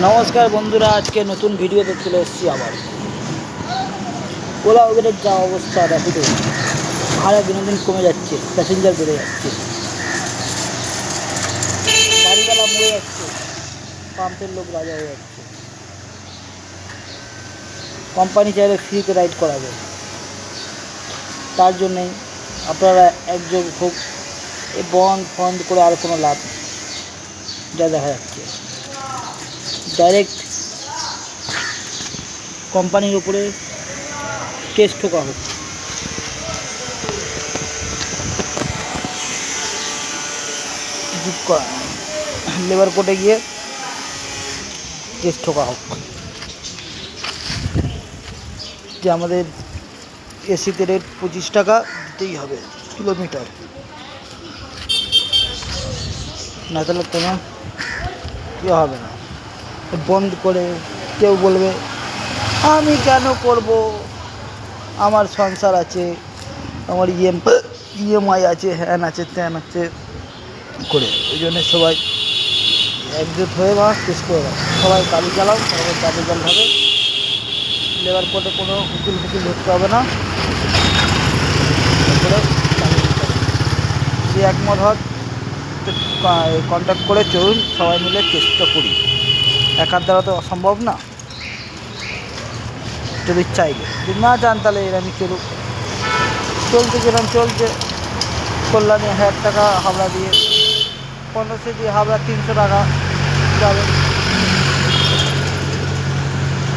নমস্কার বন্ধুরা, আজকে নতুন ভিডিওতে চলে এসেছি আবার। ওলা উবেরের যা অবস্থা, র্যাপিডো ভাড়া দিন দিন কমে যাচ্ছে, প্যাসেঞ্জার বেড়ে যাচ্ছে, গাড়িওয়ালা মরে যাচ্ছে, পাম্পের লোক রাজা হয়ে যাচ্ছে। কোম্পানি চাইলে ফ্রিতে রাইড করাবে, তার জন্যেই আপনারা একজন হোক এ বন্ধ করে আর কোনো লাভ নেই। যা দেখা যাচ্ছে ডাইরেক্ট কোম্পানির উপরে কেস ঠোকা হোক। লেবার কোর্টে গিয়ে কেস ঠোকা হোক যে আমাদের এসিতে রেট 25 টাকা দিতেই হবে কিলোমিটার, না তাহলে কোনো কী হবে না। বন্ধ করে কেউ বলবে আমি কেন করব, আমার সংসার আছে, আমার ইএমআই আছে, হ্যান আছে ত্যান আছে করে। ওই জন্য সবাই একজোট হয়ে কেস করে দাও, সবাই গাড়ি চালাও, সবাই গাড়ি হবে। লেবার কোর্টে কোনো উকিল ধরতে হবে না, যে একমত হয় কন্ট্যাক্ট করে চলুন, সবাই মিলে চেষ্টা করি। একার দ্বারা তো অসম্ভব না। যদি চাইলে, যদি না চান তাহলে এরকমই চলুক, চলছে যেরকম চলছে। কল্যাণী 1000 টাকা হাওড়া দিয়ে, 1500 দিয়ে হাওড়া 300 টাকা যাবে।